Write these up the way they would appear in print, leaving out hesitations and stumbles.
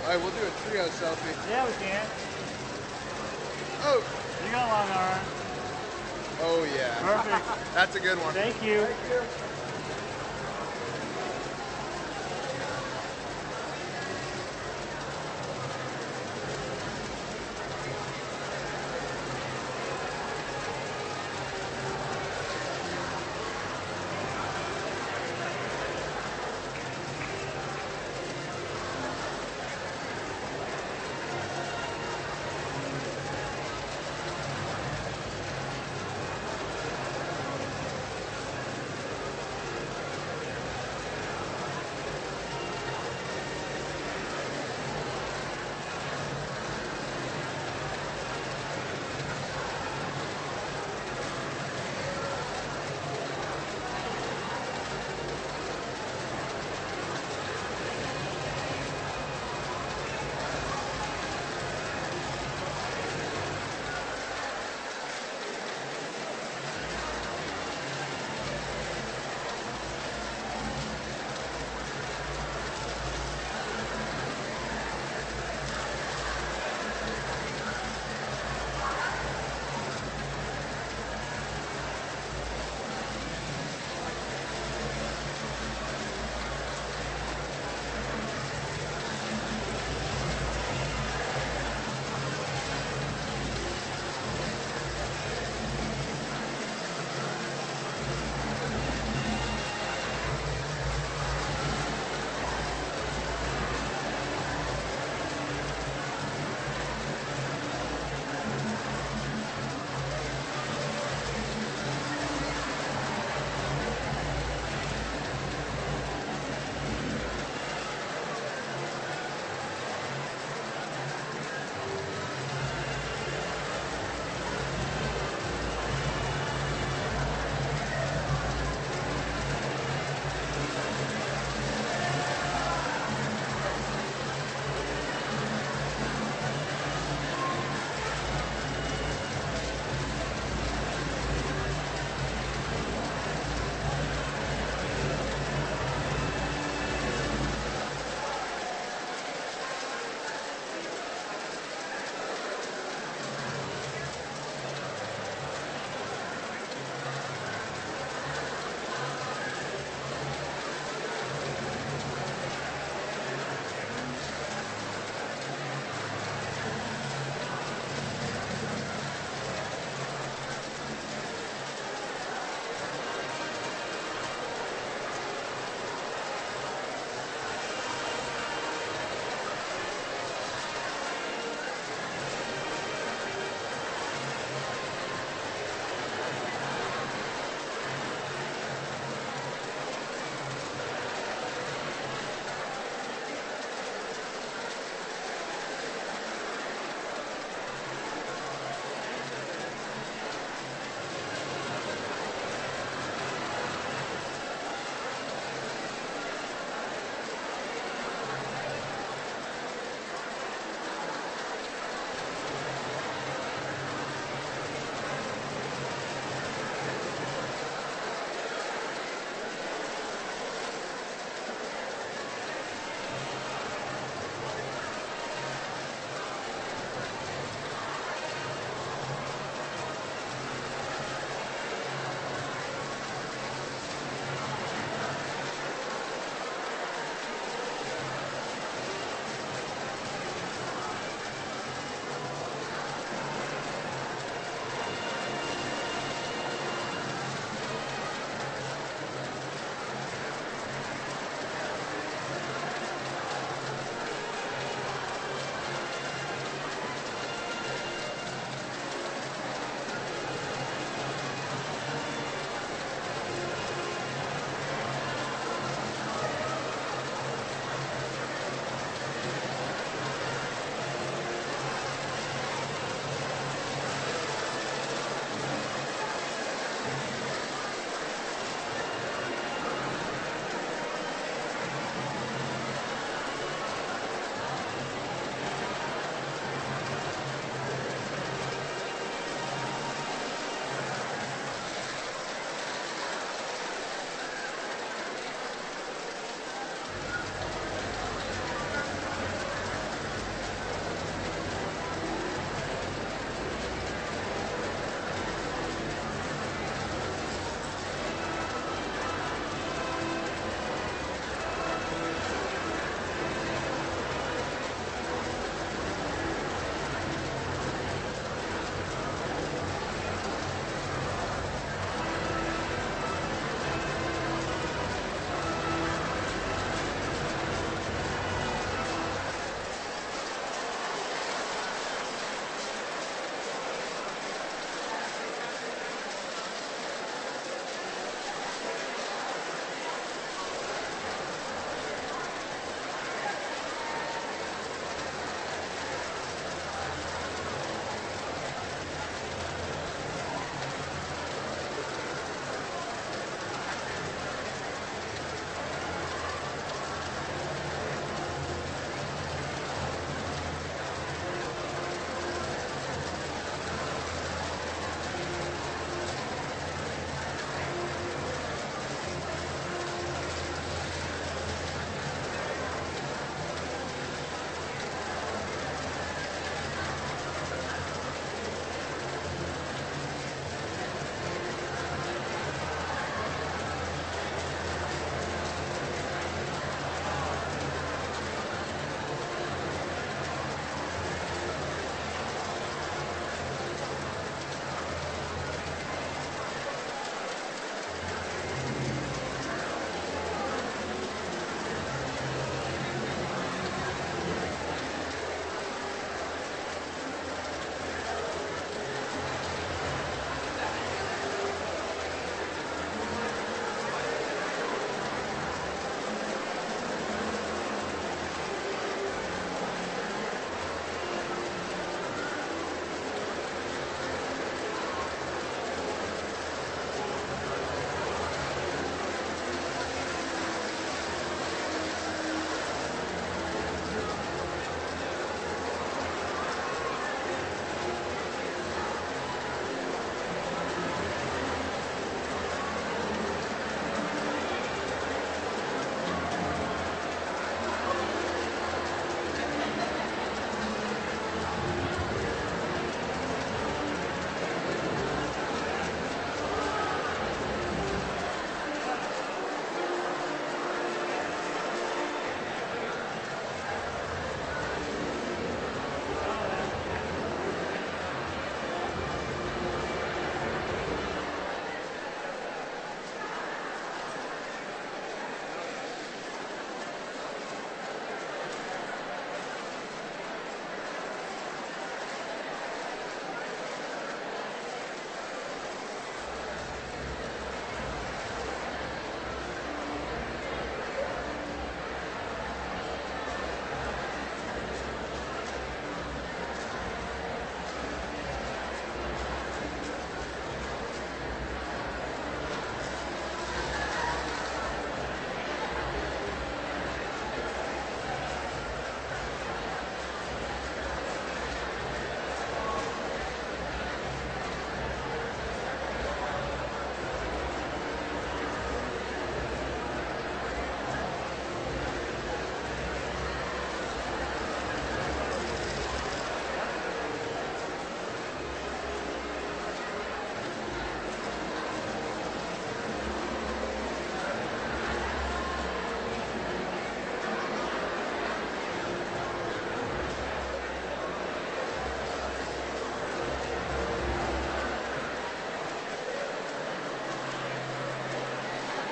Alright, we'll do a trio selfie. Yeah, we can. Oh! You got a long arm. Oh yeah. Perfect. That's a good one. Thank you. Thank you.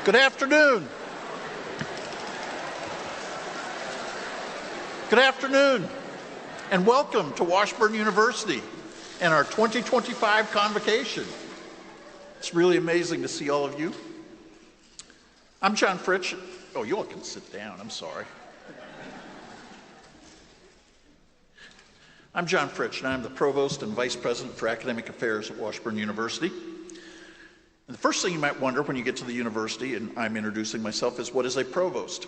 Good afternoon. Good afternoon, and welcome to Washburn University and our 2025 Convocation. It's really amazing to see all of you. I'm John Fritsch. Oh, you all can sit down, I'm sorry. I'm John Fritsch, and I'm the Provost and Vice President for Academic Affairs at Washburn University. And the first thing you might wonder when you get to the university, and I'm introducing myself, is what is a provost?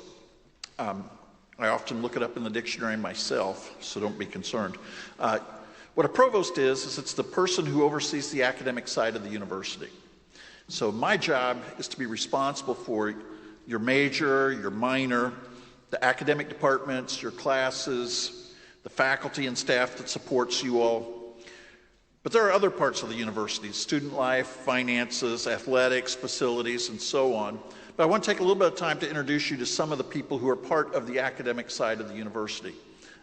I often look it up in the dictionary myself, so don't be concerned. What a provost is it's the person who oversees the academic side of the university. So my job is to be responsible for your major, your minor, the academic departments, your classes, the faculty and staff that supports you all. But there are other parts of the university, student life, finances, athletics, facilities, and so on. But I want to take a little bit of time to introduce you to some of the people who are part of the academic side of the university.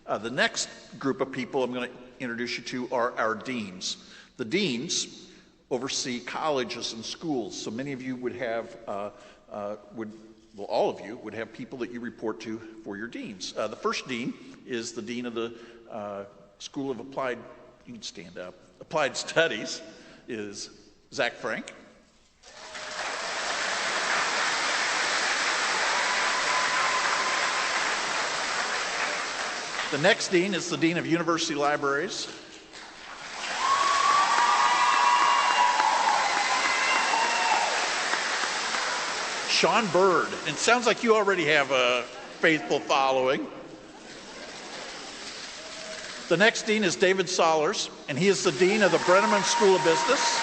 The next group of people I'm going to introduce you to are our deans. The deans oversee colleges and schools, so many of you would have, all of you would have people that you report to for your deans. The first dean is the dean of the School of Applied, you can stand up, Applied Studies, is Zach Frank. The next dean is the dean of University Libraries. Sean Bird. And it sounds like you already have a faithful following. The next dean is David Sollers, and he is the dean of the Brenneman School of Business.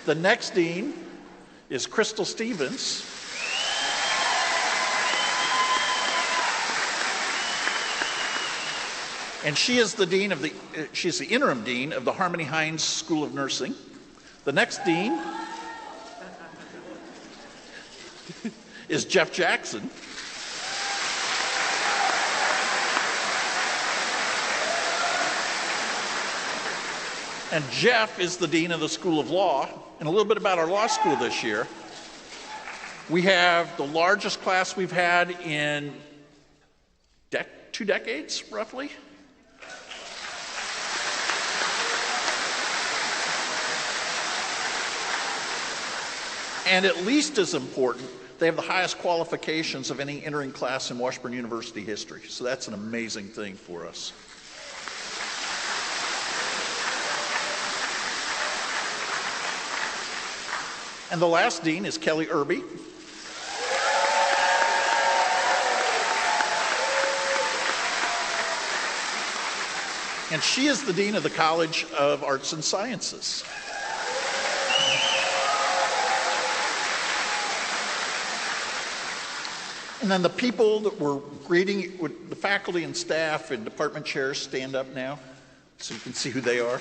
The next dean is Crystal Stevens. And she is the dean of she's the interim dean of the Harmony Hines School of Nursing. The next dean is Jeff Jackson. And Jeff is the dean of the School of Law. And a little bit about our law school this year. We have the largest class we've had in 2 decades, roughly. And at least as important, they have the highest qualifications of any entering class in Washburn University history. So that's an amazing thing for us. And the last dean is Kelly Irby. And she is the dean of the College of Arts and Sciences. And then the people that we're greeting, the faculty and staff and department chairs, stand up now so you can see who they are.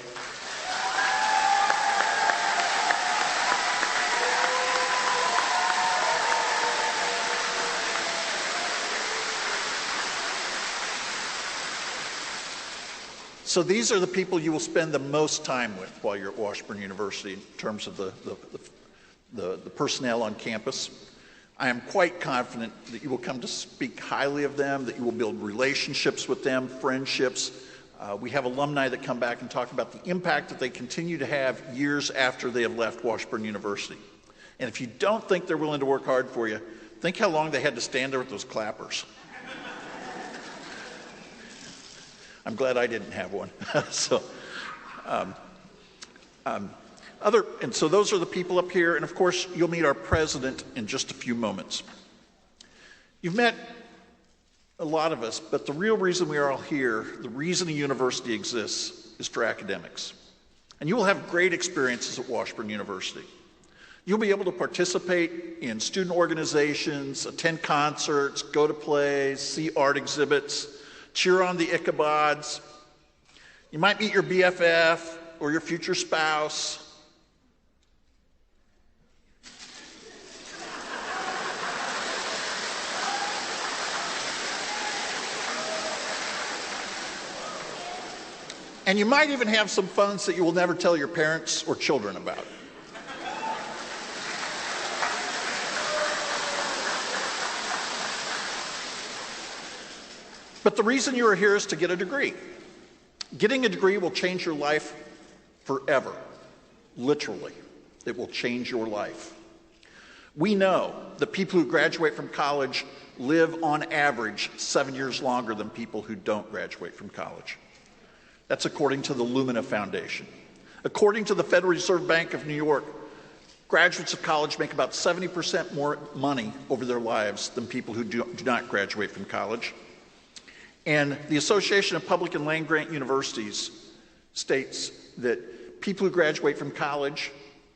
So these are the people you will spend the most time with while you're at Washburn University in terms of the personnel on campus. I am quite confident that you will come to speak highly of them, that you will build relationships with them, friendships. We have alumni that come back and talk about the impact that they continue to have years after they have left Washburn University. And if you don't think they're willing to work hard for you, think how long they had to stand there with those clappers. I'm glad I didn't have one. So those are the people up here, and of course you'll meet our president in just a few moments. You've met a lot of us, but the real reason we are all here, the reason a university exists, is for academics. And you will have great experiences at Washburn University. You'll be able to participate in student organizations, attend concerts, go to plays, see art exhibits, cheer on the Ichabods. You might meet your BFF or your future spouse. And you might even have some funds that you will never tell your parents or children about. But the reason you are here is to get a degree. Getting a degree will change your life forever. Literally, it will change your life. We know that people who graduate from college live on average 7 years longer than people who don't graduate from college. That's according to the Lumina Foundation. According to the Federal Reserve Bank of New York, graduates of college make about 70% more money over their lives than people who do not graduate from college. And the Association of Public and Land-Grant Universities states that people who graduate from college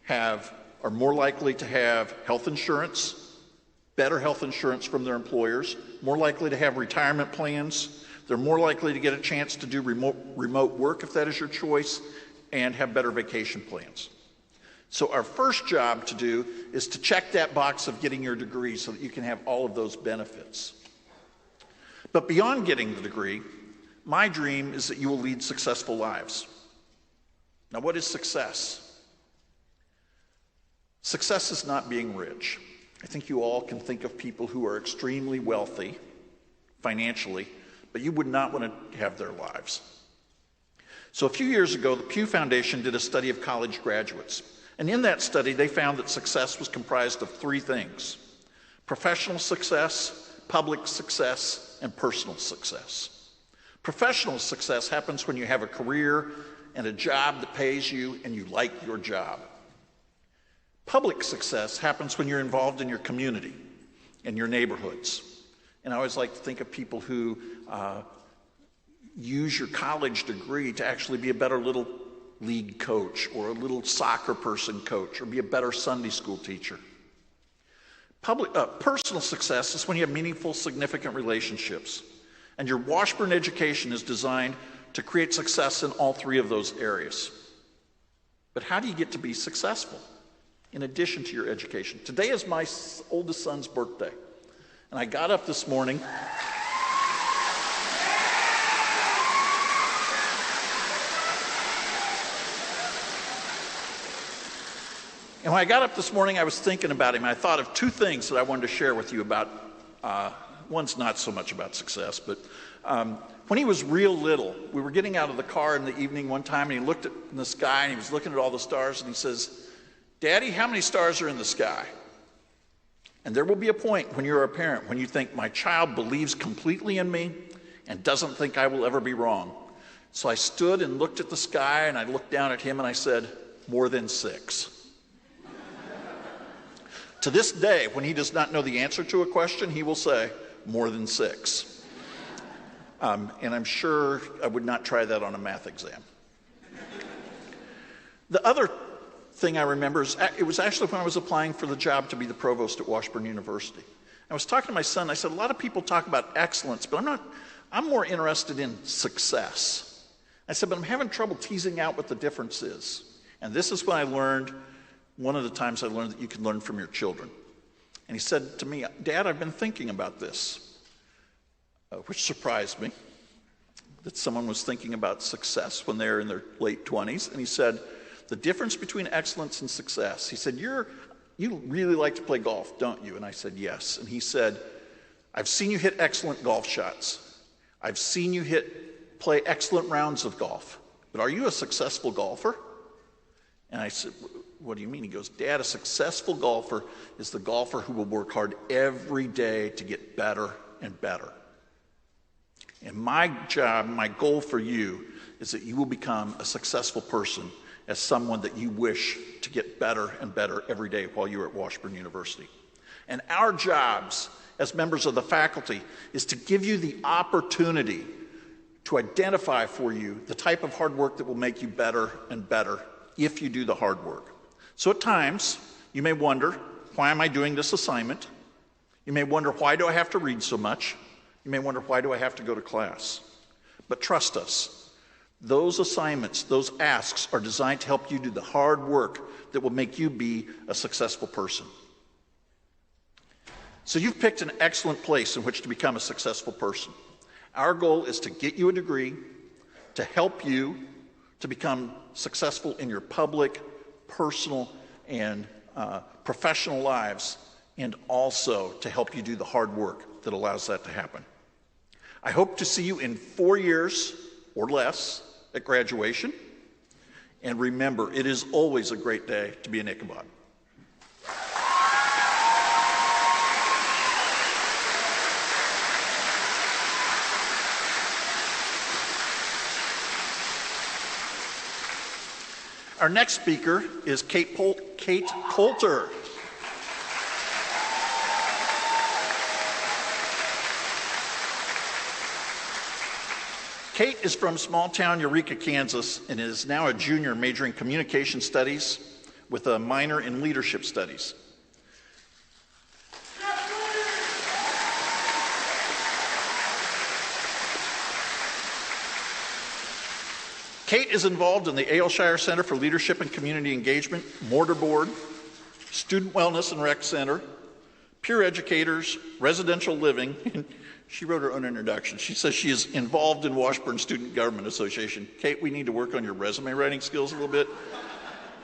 are more likely to have health insurance, better health insurance from their employers, more likely to have retirement plans, they're more likely to get a chance to do remote work if that is your choice, and have better vacation plans. So our first job to do is to check that box of getting your degree so that you can have all of those benefits. But beyond getting the degree, my dream is that you will lead successful lives. Now, what is success? Success is not being rich. I think you all can think of people who are extremely wealthy financially, but you would not want to have their lives. So a few years ago, the Pew Foundation did a study of college graduates. And in that study, they found that success was comprised of three things: professional success, public success, and personal success. Professional success happens when you have a career and a job that pays you and you like your job. Public success happens when you're involved in your community and your neighborhoods. And I always like to think of people who use your college degree to actually be a better little league coach or a little soccer person coach or be a better Sunday school teacher. Personal success is when you have meaningful, significant relationships. And your Washburn education is designed to create success in all three of those areas. But how do you get to be successful in addition to your education? Today is my oldest son's birthday. And I got up this morning and when I got up this morning, I was thinking about him. I thought of two things that I wanted to share with you about. One's not so much about success, but when he was real little, we were getting out of the car in the evening one time, and he looked at in the sky, and he was looking at all the stars, and he says, "Daddy, how many stars are in the sky?" And there will be a point when you're a parent when you think, my child believes completely in me and doesn't think I will ever be wrong. So I stood and looked at the sky, and I looked down at him, and I said, "More than 6." To this day, when he does not know the answer to a question, he will say, "More than 6." And I'm sure I would not try that on a math exam. The other thing I remember is it was actually when I was applying for the job to be the provost at Washburn University. I was talking to my son. I said, a lot of people talk about excellence, but I'm more interested in success. I said, but I'm having trouble teasing out what the difference is. And this is when I learned, one of the times I learned that you can learn from your children. And he said to me, "Dad, I've been thinking about this," which surprised me, that someone was thinking about success when they're in their late 20s. And he said, "The difference between excellence and success," he said, you really like to play golf, don't you?" And I said, "Yes." And he said, "I've seen you hit excellent golf shots. I've seen you play excellent rounds of golf. But are you a successful golfer?" And I said, "What do you mean?" He goes, "Dad, a successful golfer is the golfer who will work hard every day to get better and better. And my job, my goal for you is that you will become a successful person as someone that you wish to get better and better every day while you're at Washburn University. And our jobs as members of the faculty is to give you the opportunity to identify for you the type of hard work that will make you better and better if you do the hard work. So at times, you may wonder, why am I doing this assignment? You may wonder, why do I have to read so much? You may wonder, why do I have to go to class? But trust us, those assignments, those asks are designed to help you do the hard work that will make you be a successful person. So you've picked an excellent place in which to become a successful person. Our goal is to get you a degree, to help you to become successful in your public, personal, and professional lives, and also to help you do the hard work that allows that to happen. I hope to see you in 4 years or less at graduation. And remember, it is always a great day to be an Ichabod. Our next speaker is Kate Coulter. Kate is from small-town Eureka, Kansas, and is now a junior majoring in communication studies with a minor in leadership studies. Kate is involved in the Aylshire Center for Leadership and Community Engagement, Mortar Board, Student Wellness and Rec Center, Peer Educators, Residential Living, and she wrote her own introduction. She says she is involved in Washburn Student Government Association. Kate, we need to work on your resume writing skills a little bit.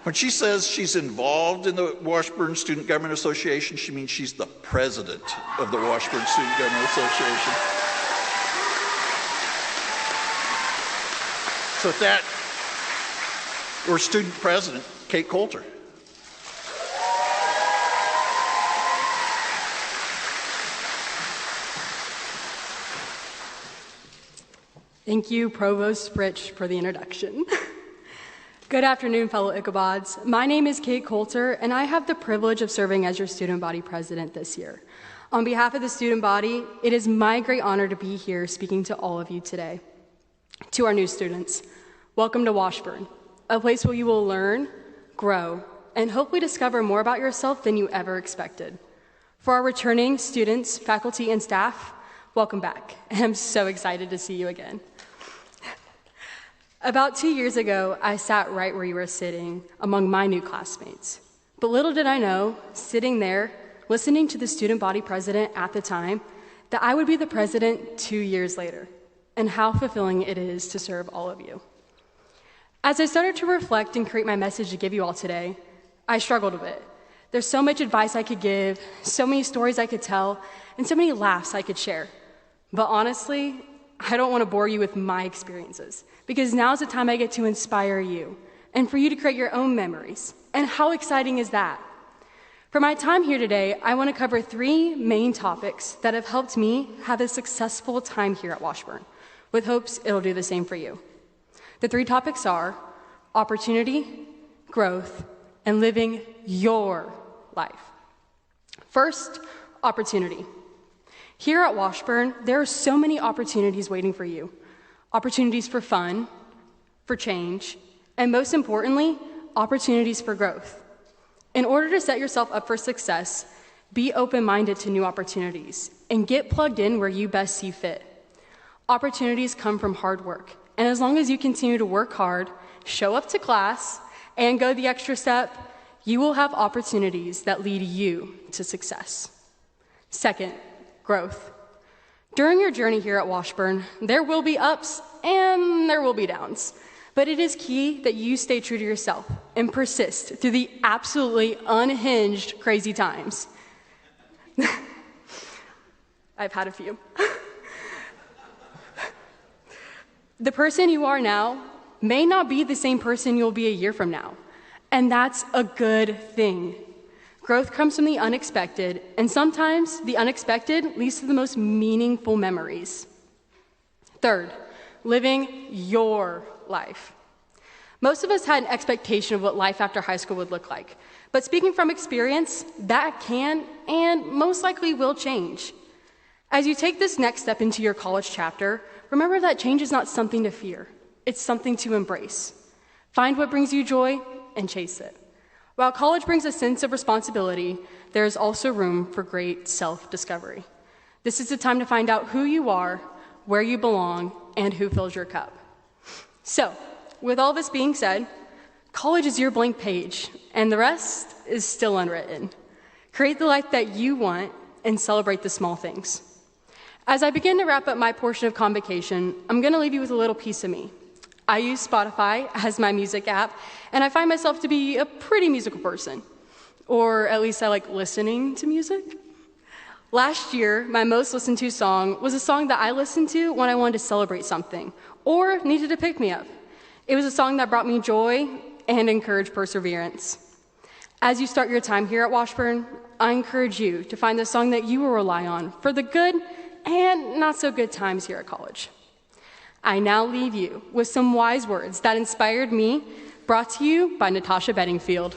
When she says she's involved in the Washburn Student Government Association, she means she's the president of the Washburn Student Government Association. So with that, our student president, Kate Coulter. Thank you, Provost Sprich, for the introduction. Good afternoon, fellow Ichabods. My name is Kate Coulter, and I have the privilege of serving as your student body president this year. On behalf of the student body, it is my great honor to be here speaking to all of you today. To our new students, welcome to Washburn, a place where you will learn, grow, and hopefully discover more about yourself than you ever expected. For our returning students, faculty, and staff, welcome back. I'm so excited to see you again. About 2 years ago, I sat right where you were sitting among my new classmates. But little did I know, sitting there, listening to the student body president at the time, that I would be the president 2 years later, and how fulfilling it is to serve all of you. As I started to reflect and create my message to give you all today, I struggled a bit. There's so much advice I could give, so many stories I could tell, and so many laughs I could share. But honestly, I don't want to bore you with my experiences, because now's the time I get to inspire you and for you to create your own memories. And how exciting is that? For my time here today, I want to cover 3 main topics that have helped me have a successful time here at Washburn, with hopes it'll do the same for you. The 3 topics are opportunity, growth, and living your life. First, opportunity. Here at Washburn, there are so many opportunities waiting for you. Opportunities for fun, for change, and most importantly, opportunities for growth. In order to set yourself up for success, be open-minded to new opportunities and get plugged in where you best see fit. Opportunities come from hard work, and as long as you continue to work hard, show up to class, and go the extra step, you will have opportunities that lead you to success. Second, growth. During your journey here at Washburn, there will be ups and there will be downs, but it is key that you stay true to yourself and persist through the absolutely unhinged crazy times. I've had a few. The person you are now may not be the same person you'll be a year from now, and that's a good thing. Growth comes from the unexpected, and sometimes the unexpected leads to the most meaningful memories. Third, living your life. Most of us had an expectation of what life after high school would look like, but speaking from experience, that can and most likely will change. As you take this next step into your college chapter, remember that change is not something to fear. It's something to embrace. Find what brings you joy and chase it. While college brings a sense of responsibility, there is also room for great self-discovery. This is the time to find out who you are, where you belong, and who fills your cup. So, with all this being said, college is your blank page, and the rest is still unwritten. Create the life that you want and celebrate the small things. As I begin to wrap up my portion of Convocation, I'm going to leave you with a little piece of me. I use Spotify as my music app, and I find myself to be a pretty musical person. Or at least I like listening to music. Last year, my most listened to song was a song that I listened to when I wanted to celebrate something or needed to pick me up. It was a song that brought me joy and encouraged perseverance. As you start your time here at Washburn, I encourage you to find the song that you will rely on for the good and not so good times here at college. I now leave you with some wise words that inspired me, brought to you by Natasha Bedingfield.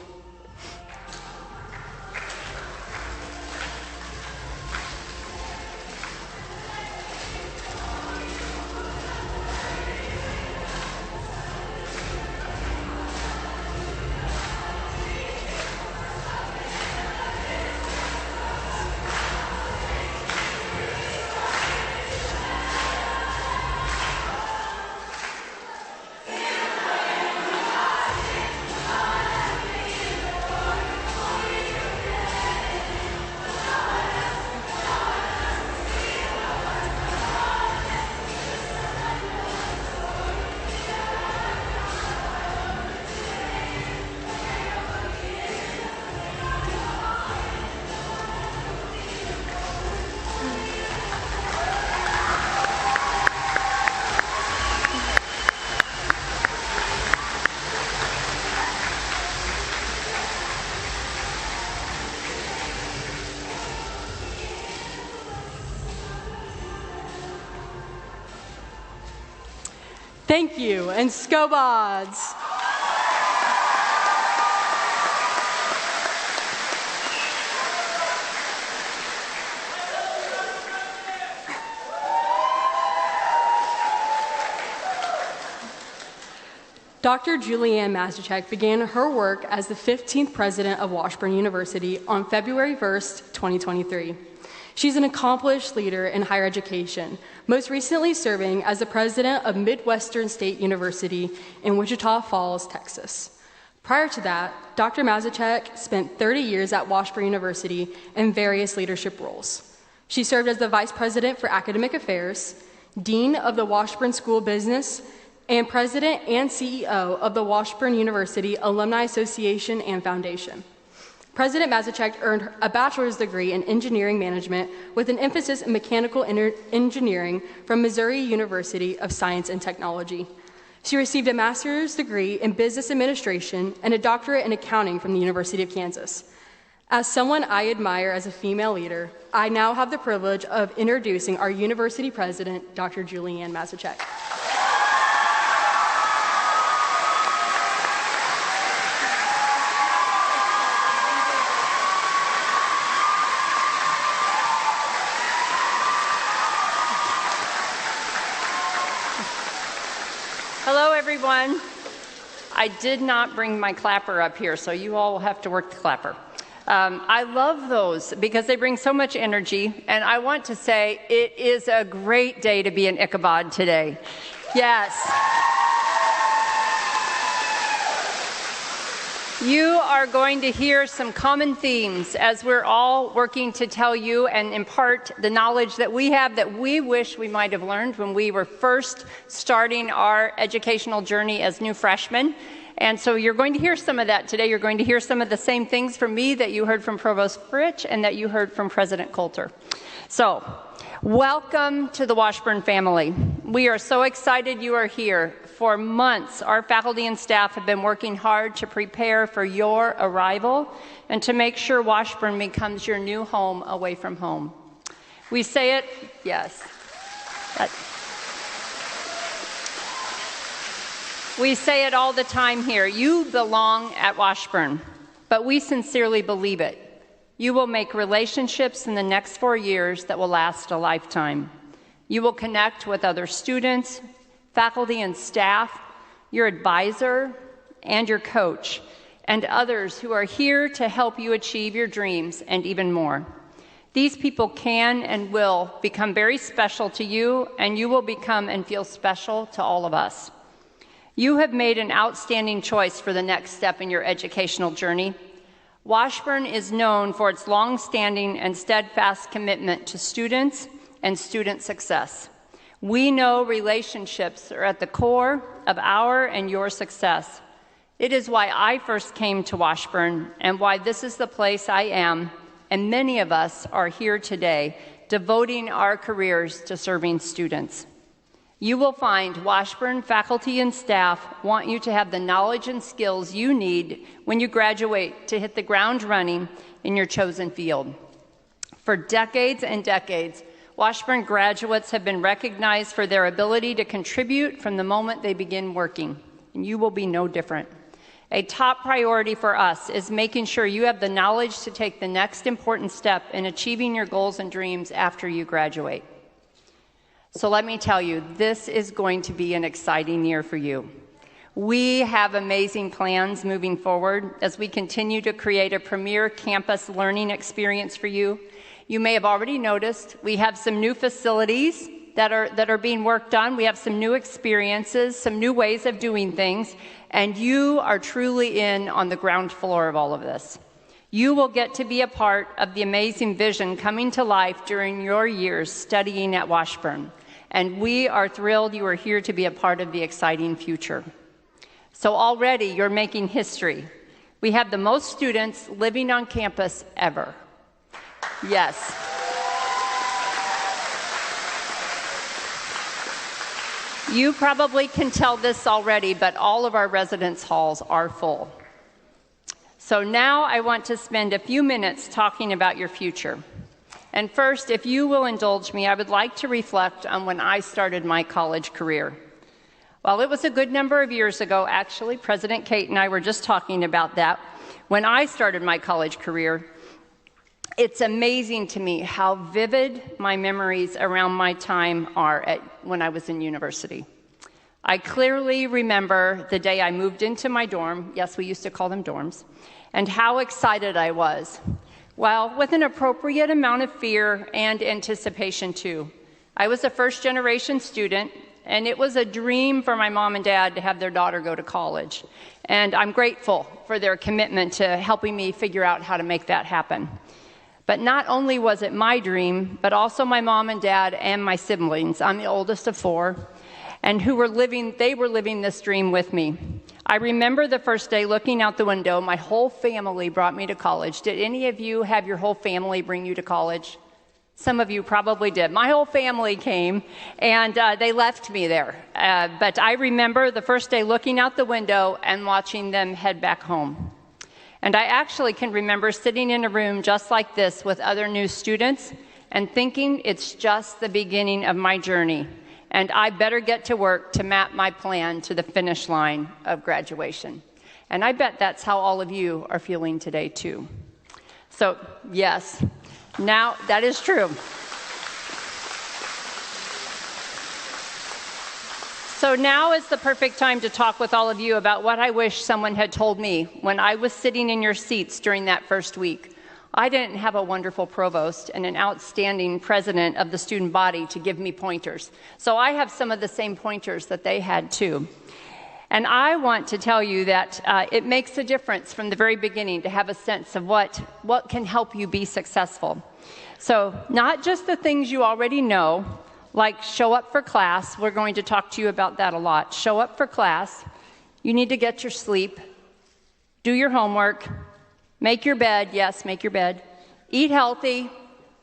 Thank you, and Bods. Dr. Julianne Mazurchak began her work as the 15th president of Washburn University on February 1st, 2023. She's an accomplished leader in higher education, most recently serving as the president of Midwestern State University in Wichita Falls, Texas. Prior to that, Dr. Mazurchak spent 30 years at Washburn University in various leadership roles. She served as the vice president for academic affairs, dean of the Washburn School of Business, and president and CEO of the Washburn University Alumni Association and Foundation. President Mazurchak earned a bachelor's degree in engineering management with an emphasis in mechanical engineering from Missouri University of Science and Technology. She received a master's degree in business administration and a doctorate in accounting from the University of Kansas. As someone I admire as a female leader, I now have the privilege of introducing our university president, Dr. Julianne Mazurchak. Hello, everyone. I did not bring my clapper up here, so you all will have to work the clapper. I love those because they bring so much energy, and I want to say it is a great day to be in Ichabod today. Yes. You are going to hear some common themes as we're all working to tell you and impart the knowledge that we have that we wish we might have learned when we were first starting our educational journey as new freshmen. And so you're going to hear some of that today. You're going to hear some of the same things from me that you heard from Provost Fritsch and that you heard from President Coulter. So, welcome to the Washburn family. We are so excited you are here. For months, our faculty and staff have been working hard to prepare for your arrival and to make sure Washburn becomes your new home away from home. We say it, yes. We say it all the time here. You belong at Washburn, but we sincerely believe it. You will make relationships in the next 4 years that will last a lifetime. You will connect with other students, faculty and staff, your advisor, and your coach, and others who are here to help you achieve your dreams and even more. These people can and will become very special to you, and you will become and feel special to all of us. You have made an outstanding choice for the next step in your educational journey. Washburn is known for its long-standing and steadfast commitment to students and student success. We know relationships are at the core of our and your success. It is why I first came to Washburn and why this is the place I am, and many of us are here today, devoting our careers to serving students. You will find Washburn faculty and staff want you to have the knowledge and skills you need when you graduate to hit the ground running in your chosen field. For decades and decades, Washburn graduates have been recognized for their ability to contribute from the moment they begin working, and you will be no different. A top priority for us is making sure you have the knowledge to take the next important step in achieving your goals and dreams after you graduate. So let me tell you, this is going to be an exciting year for you. We have amazing plans moving forward as we continue to create a premier campus learning experience for you. You may have already noticed we have some new facilities that are being worked on. We have some new experiences, some new ways of doing things, and you are truly in on the ground floor of all of this. You will get to be a part of the amazing vision coming to life during your years studying at Washburn. And we are thrilled you are here to be a part of the exciting future. So already you're making history. We have the most students living on campus ever. Yes. You probably can tell this already, but all of our residence halls are full. So now I want to spend a few minutes talking about your future. And first, if you will indulge me, I would like to reflect on when I started my college career. Well, it was a good number of years ago, actually. President Kate and I were just talking about that. When I started my college career, it's amazing to me how vivid my memories around my time are when I was in university. I clearly remember the day I moved into my dorm, yes, we used to call them dorms, and how excited I was. Well, with an appropriate amount of fear and anticipation too. I was a first-generation student, and it was a dream for my mom and dad to have their daughter go to college. And I'm grateful for their commitment to helping me figure out how to make that happen. But not only was it my dream, but also my mom and dad and my siblings. I'm the oldest of four, and they were living this dream with me. I remember the first day looking out the window, my whole family brought me to college. Did any of you have your whole family bring you to college? Some of you probably did. My whole family came, and they left me there. But I remember the first day looking out the window and watching them head back home. And I actually can remember sitting in a room just like this with other new students and thinking it's just the beginning of my journey, and I better get to work to map my plan to the finish line of graduation. And I bet that's how all of you are feeling today too. So yes, now that is true. So now is the perfect time to talk with all of you about what I wish someone had told me when I was sitting in your seats during that first week. I didn't have a wonderful provost and an outstanding president of the student body to give me pointers. So I have some of the same pointers that they had too. And I want to tell you that it makes a difference from the very beginning to have a sense of what can help you be successful. So not just the things you already know, like show up for class. We're going to talk to you about that a lot. Show up for class. You need to get your sleep. Do your homework. Make your bed. Yes, make your bed. Eat healthy.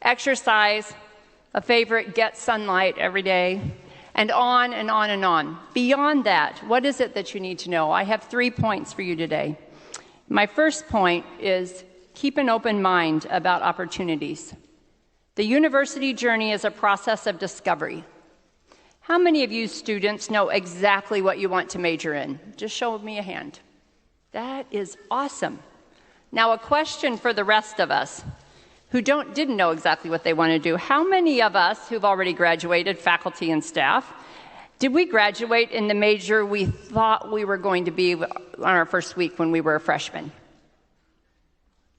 Exercise. A favorite, get sunlight every day. And on and on and on. Beyond that, what is it that you need to know? I have 3 points for you today. My first point is keep an open mind about opportunities. The university journey is a process of discovery. How many of you students know exactly what you want to major in? Just show me a hand. That is awesome. Now, a question for the rest of us who didn't know exactly what they want to do. How many of us who've already graduated, faculty and staff, did we graduate in the major we thought we were going to be on our first week when we were a freshman?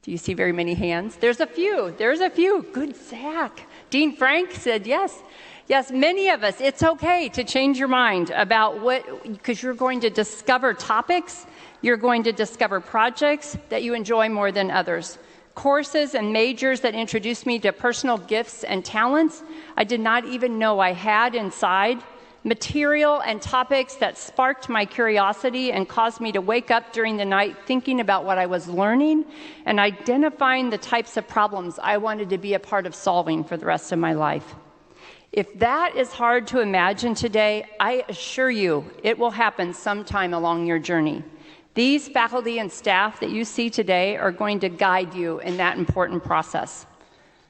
Do you see very many hands? There's a few. There's a few. Good, Zach. Dean Frank said yes. Yes, many of us, it's okay to change your mind about because you're going to discover topics, you're going to discover projects that you enjoy more than others. courses and majors that introduced me to personal gifts and talents I did not even know I had inside, material and topics that sparked my curiosity and caused me to wake up during the night thinking about what I was learning and identifying the types of problems I wanted to be a part of solving for the rest of my life. If that is hard to imagine today, I assure you it will happen sometime along your journey. These faculty and staff that you see today are going to guide you in that important process.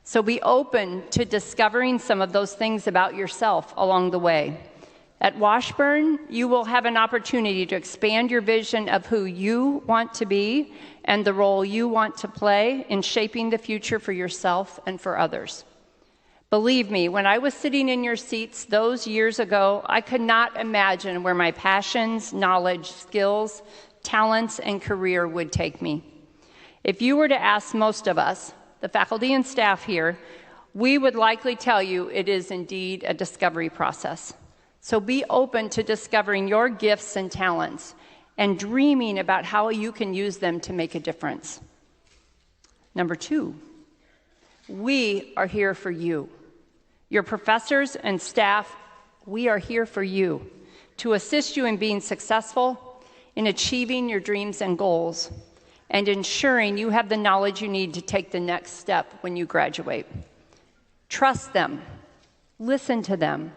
So be open to discovering some of those things about yourself along the way. At Washburn, you will have an opportunity to expand your vision of who you want to be and the role you want to play in shaping the future for yourself and for others. Believe me, when I was sitting in your seats those years ago, I could not imagine where my passions, knowledge, skills, talents, and career would take me. If you were to ask most of us, the faculty and staff here, we would likely tell you it is indeed a discovery process. So be open to discovering your gifts and talents and dreaming about how you can use them to make a difference. Number 2, we are here for you. Your professors and staff, we are here for you to assist you in being successful, in achieving your dreams and goals, and ensuring you have the knowledge you need to take the next step when you graduate. Trust them, listen to them,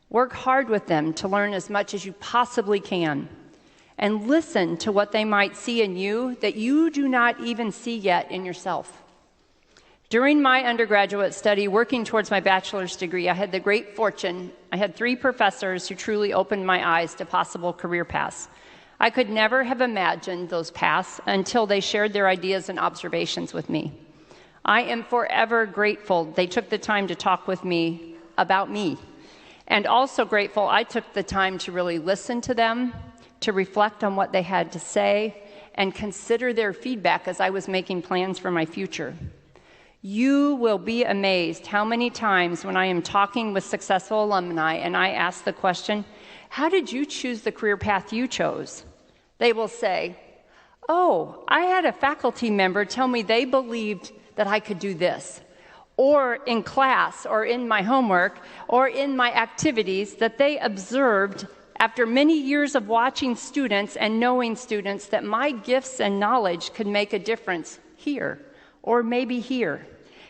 work hard with them to learn as much as you possibly can, and listen to what they might see in you that you do not even see yet in yourself. During my undergraduate study, working towards my bachelor's degree, I had the great fortune, I had 3 professors who truly opened my eyes to possible career paths. I could never have imagined those paths until they shared their ideas and observations with me. I am forever grateful they took the time to talk with me about me, and also grateful I took the time to really listen to them, to reflect on what they had to say, and consider their feedback as I was making plans for my future. You will be amazed how many times when I am talking with successful alumni and I ask the question, "How did you choose the career path you chose?" They will say, "Oh, I had a faculty member tell me they believed that I could do this," or in class, or in my homework, or in my activities that they observed after many years of watching students and knowing students that my gifts and knowledge could make a difference here, or maybe here.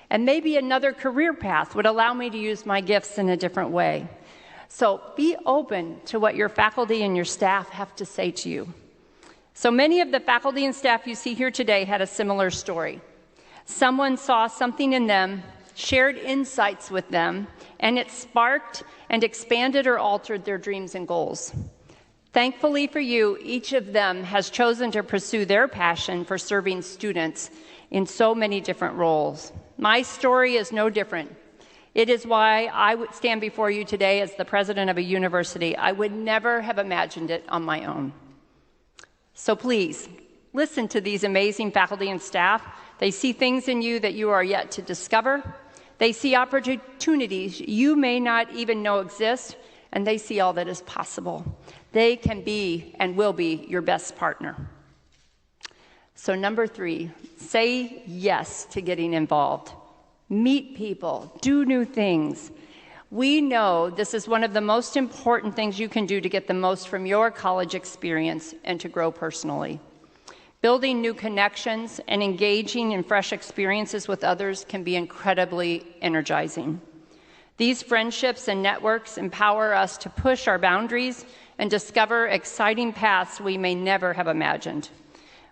And maybe another career path would allow me to use my gifts in a different way. So be open to what your faculty and your staff have to say to you. So many of the faculty and staff you see here today had a similar story. Someone saw something in them, shared insights with them, and it sparked and expanded or altered their dreams and goals. Thankfully for you, each of them has chosen to pursue their passion for serving students in so many different roles. My story is no different. It is why I would stand before you today as the president of a university. I would never have imagined it on my own. So please, listen to these amazing faculty and staff. They see things in you that you are yet to discover. They see opportunities you may not even know exist, and they see all that is possible. They can be and will be your best partner. So number 3, say yes to getting involved. Meet people, do new things. We know this is one of the most important things you can do to get the most from your college experience and to grow personally. Building new connections and engaging in fresh experiences with others can be incredibly energizing. These friendships and networks empower us to push our boundaries and discover exciting paths we may never have imagined.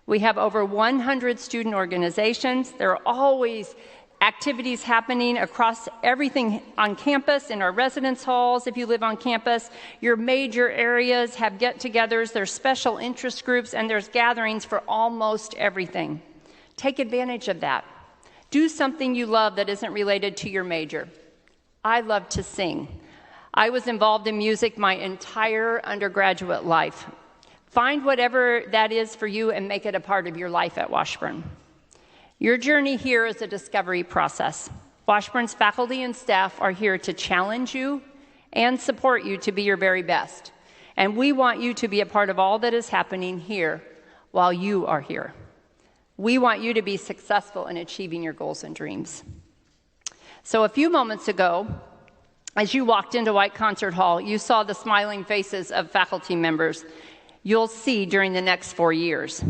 We have over 100 student organizations. There are always activities happening across everything on campus, in our residence halls if you live on campus. Your major areas have get-togethers, there's special interest groups, and there's gatherings for almost everything. Take advantage of that. Do something you love that isn't related to your major. I love to sing. I was involved in music my entire undergraduate life. Find whatever that is for you and make it a part of your life at Washburn. Your journey here is a discovery process. Washburn's faculty and staff are here to challenge you and support you to be your very best. And we want you to be a part of all that is happening here while you are here. We want you to be successful in achieving your goals and dreams. So a few moments ago, as you walked into White Concert Hall, you saw the smiling faces of faculty members you'll see during the next 4 years.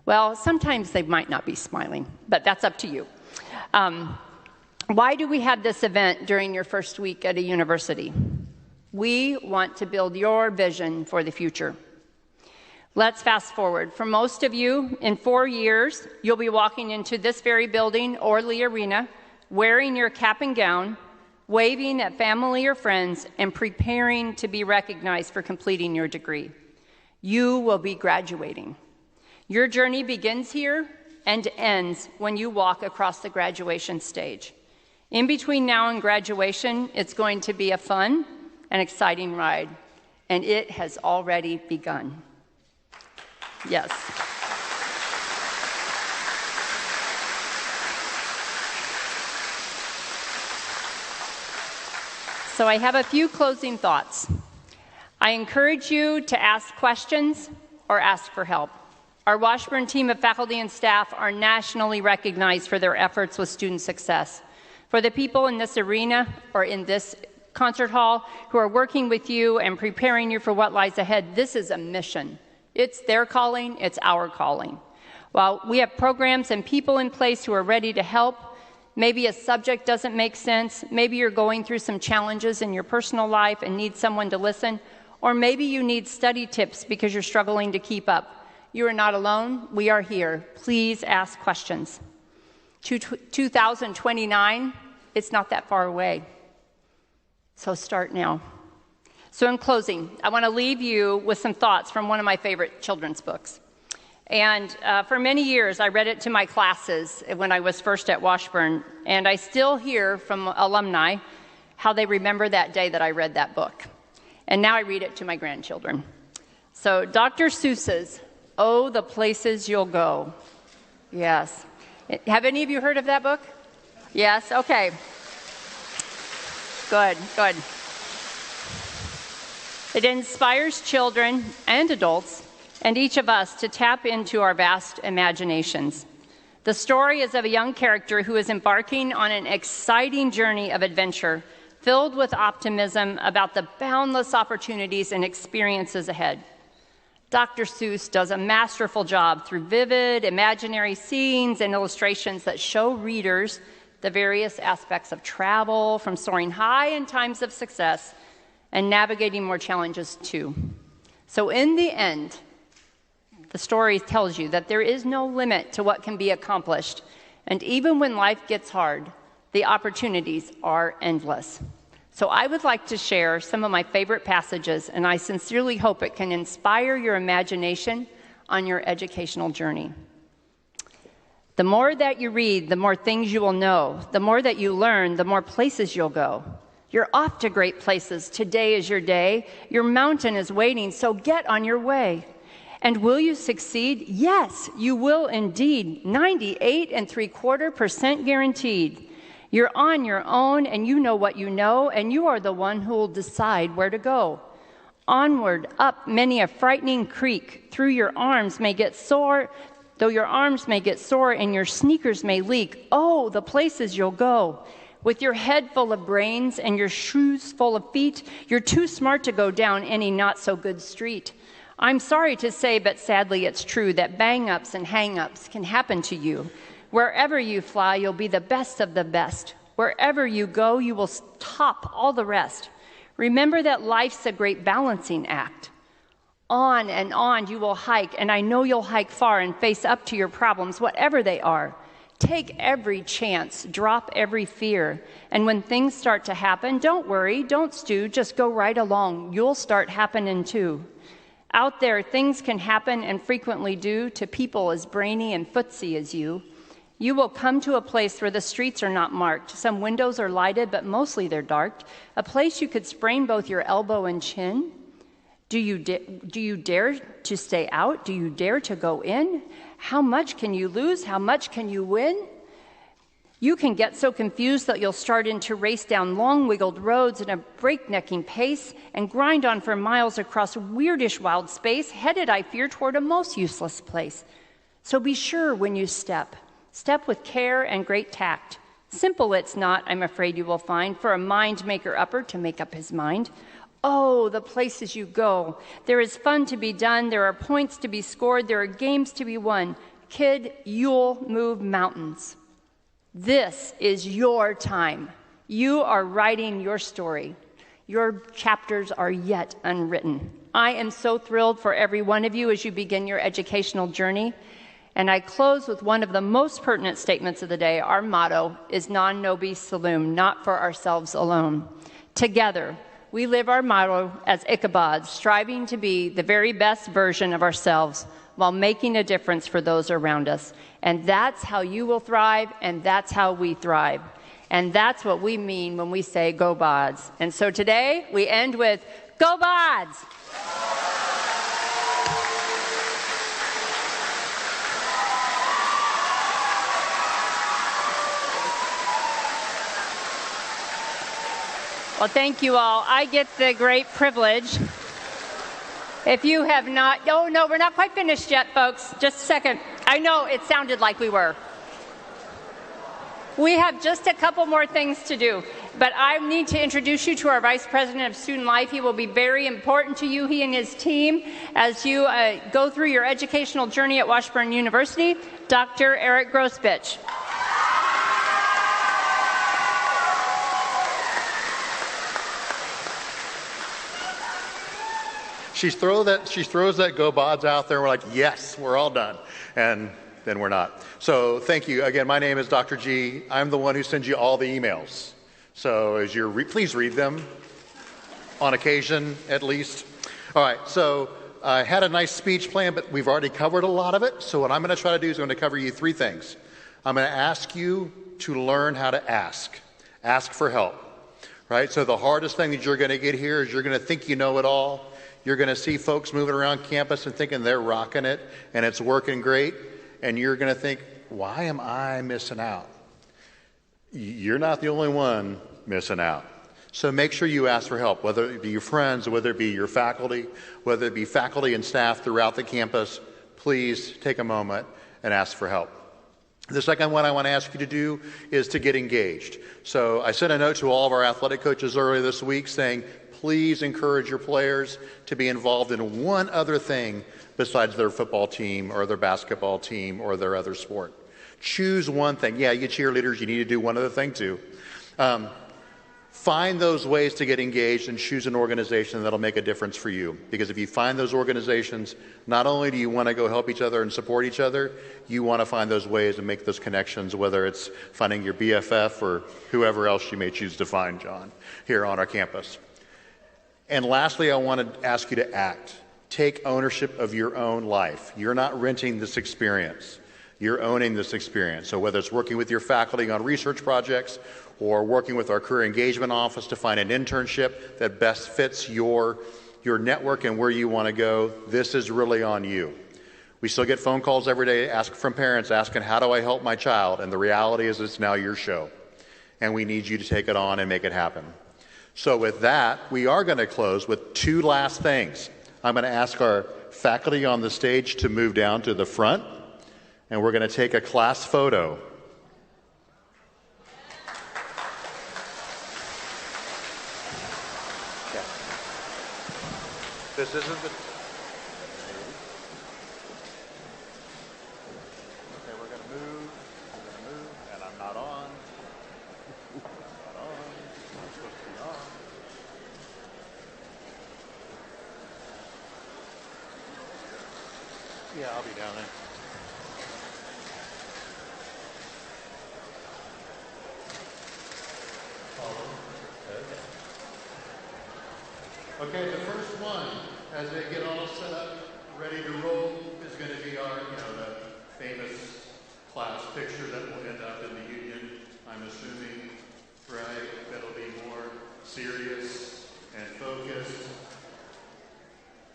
Well, sometimes they might not be smiling, but that's up to you. Why do we have this event during your first week at a university? We want to build your vision for the future. Let's fast forward. For most of you, in 4 years, you'll be walking into this very building or Lee Arena, wearing your cap and gown, waving at family or friends, and preparing to be recognized for completing your degree. You will be graduating. Your journey begins here and ends when you walk across the graduation stage. In between now and graduation, it's going to be a fun and exciting ride, and it has already begun. Yes. So I have a few closing thoughts. I encourage you to ask questions or ask for help. Our Washburn team of faculty and staff are nationally recognized for their efforts with student success. For the people in this arena or in this concert hall who are working with you and preparing you for what lies ahead, this is a mission. It's their calling, it's our calling. While we have programs and people in place who are ready to help, maybe a subject doesn't make sense, maybe you're going through some challenges in your personal life and need someone to listen, or maybe you need study tips because you're struggling to keep up. You are not alone, we are here. Please ask questions. 2029, it's not that far away. So start now. So in closing, I want to leave you with some thoughts from one of my favorite children's books. And for many years, I read it to my classes when I was first at Washburn, and I still hear from alumni how they remember that day that I read that book. And now I read it to my grandchildren. So Dr. Seuss's "Oh, the Places You'll Go." Yes. Have any of you heard of that book? Yes? Okay. Good, good. It inspires children and adults and each of us to tap into our vast imaginations. The story is of a young character who is embarking on an exciting journey of adventure, filled with optimism about the boundless opportunities and experiences ahead. Dr. Seuss does a masterful job through vivid, imaginary scenes and illustrations that show readers the various aspects of travel, from soaring high in times of success and navigating more challenges too. So in the end, the story tells you that there is no limit to what can be accomplished, and even when life gets hard, the opportunities are endless. So I would like to share some of my favorite passages, and I sincerely hope it can inspire your imagination on your educational journey. The more that you read, the more things you will know. The more that you learn, the more places you'll go. You're off to great places. Today is your day. Your mountain is waiting, so get on your way. And will you succeed? Yes, you will indeed. 98.75% guaranteed. You're on your own, and you know what you know, and you are the one who will decide where to go. Onward, up many a frightening creek, through your arms may get sore, though your arms may get sore and your sneakers may leak. Oh, the places you'll go. With your head full of brains and your shoes full of feet, you're too smart to go down any not-so-good street. I'm sorry to say, but sadly it's true, that bang-ups and hang-ups can happen to you. Wherever you fly, you'll be the best of the best. Wherever you go, you will top all the rest. Remember that life's a great balancing act. On and on you will hike, and I know you'll hike far and face up to your problems, whatever they are. Take every chance, drop every fear, and when things start to happen, don't worry, don't stew, just go right along. You'll start happening too. Out there, things can happen and frequently do to people as brainy and footsy as you. You will come to a place where the streets are not marked. Some windows are lighted, but mostly they're dark. A place you could sprain both your elbow and chin. Do you dare to stay out? Do you dare to go in? How much can you lose? How much can you win? You can get so confused that you'll start to race down long wiggled roads in a breaknecking pace and grind on for miles across weirdish wild space, headed, I fear, toward a most useless place. So be sure when you step with care and great tact. Simple it's not, I'm afraid you will find, for a mind maker upper to make up his mind. Oh, the places you go. There is fun to be done. There are points to be scored. There are games to be won. Kid, you'll move mountains. This is your time. You are writing your story. Your chapters are yet unwritten. I am so thrilled for every one of you as you begin your educational journey. And I close with one of the most pertinent statements of the day. Our motto is non nobis salum, not for ourselves alone. Together, we live our motto as Ichabod, striving to be the very best version of ourselves while making a difference for those around us. And that's how you will thrive, and that's how we thrive. And that's what we mean when we say go Bods. And so today, we end with go Bods! Well, thank you all. I get the great privilege. If you have not, oh no, we're not quite finished yet, folks. Just a second. I know it sounded like we were. We have just a couple more things to do, but I need to introduce you to our Vice President of Student Life. He will be very important to you, he and his team, as you go through your educational journey at Washburn University, Dr. Eric Grosbich. She throws that go Bods out there, and we're like, yes, we're all done. And then we're not. So thank you. Again, my name is Dr. G. I'm the one who sends you all the emails. So as you're please read them on occasion, at least. All right, so I had a nice speech plan, but we've already covered a lot of it. So what I'm going to try to do is I'm going to cover you three things. I'm going to ask you to learn how to ask. Ask for help, right? So the hardest thing that you're going to get here is you're going to think you know it all. You're going to see folks moving around campus and thinking they're rocking it and it's working great. And you're going to think, why am I missing out? You're not the only one missing out. So make sure you ask for help, whether it be your friends, whether it be your faculty, whether it be faculty and staff throughout the campus. Please take a moment and ask for help. The second one I want to ask you to do is to get engaged. So I sent a note to all of our athletic coaches earlier this week saying, please encourage your players to be involved in one other thing besides their football team or their basketball team or their other sport. Choose one thing. Yeah, you cheerleaders, you need to do one other thing too. Find those ways to get engaged and choose an organization that'll make a difference for you. Because if you find those organizations, not only do you want to go help each other and support each other, you want to find those ways and make those connections, whether it's finding your BFF or whoever else you may choose to find, John, here on our campus. And lastly, I want to ask you to act. Take ownership of your own life. You're not renting this experience. You're owning this experience. So whether it's working with your faculty on research projects or working with our career engagement office to find an internship that best fits your network and where you want to go, this is really on you. We still get phone calls every day from parents asking, how do I help my child? And the reality is it's now your show. And we need you to take it on and make it happen. So with that, we are going to close with two last things. I'm going to ask our faculty on the stage to move down to the front, and we're going to take a class photo. Okay. This isn't the... Okay, we're going to move, and I'm not on. Yeah, I'll be down there. Okay, the first one, as they get all set up, ready to roll, is going to be our, the famous class picture that will end up in the union. I'm assuming, right, that'll be more serious and focused.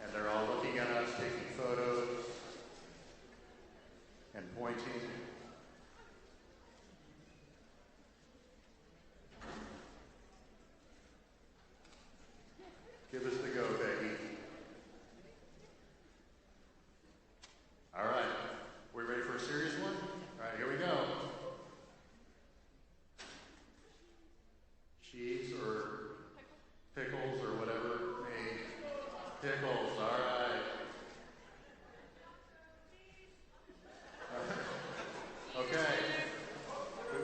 And they're all looking at us, taking photos and pointing. Give us the go, Peggy. All right, we ready for Pickles, all right. Okay,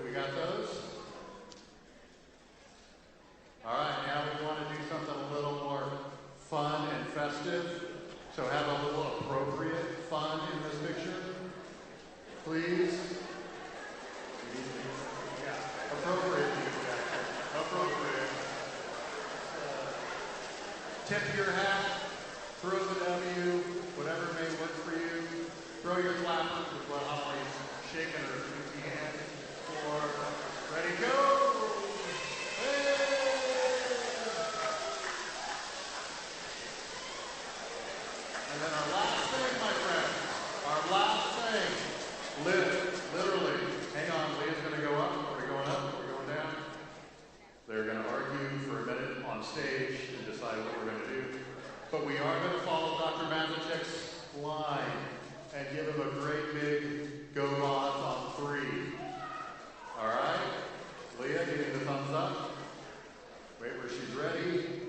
we got those? All right, now we want to do something a little more fun and festive. So have a little appropriate fun in this picture, please. Yeah, appropriate. Appropriate. Tip your hat, throw the W, whatever may work for you. Throw your clappers as well. Holly's shaking her pinky hand. 4, ready, go! Hey! And then our last thing, my friends, our last thing, literally, hang on, Leah's going to go up. Are we going up? Are we going down? They're going to argue for a minute on stage and decide what we're going to do. But we are going to follow Dr. Mazachek's line and give him a great big go Bods on 3. All right? Leah, giving the thumbs up. Wait where she's ready.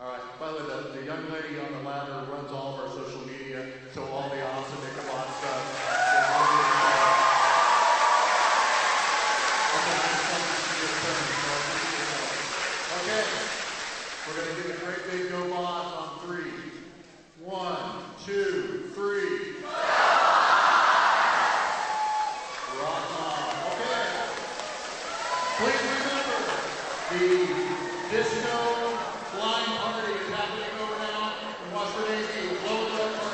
All right. By the way, the young lady on the ladder runs all of our social media, so all the awesome Ichabod stuff. Okay. We're going to give a great big go Bods on 3. 1, 2, 3. Rock on. Okay. Please remember, the disco flying party is happening over now in Washburn, AC. Blow it up.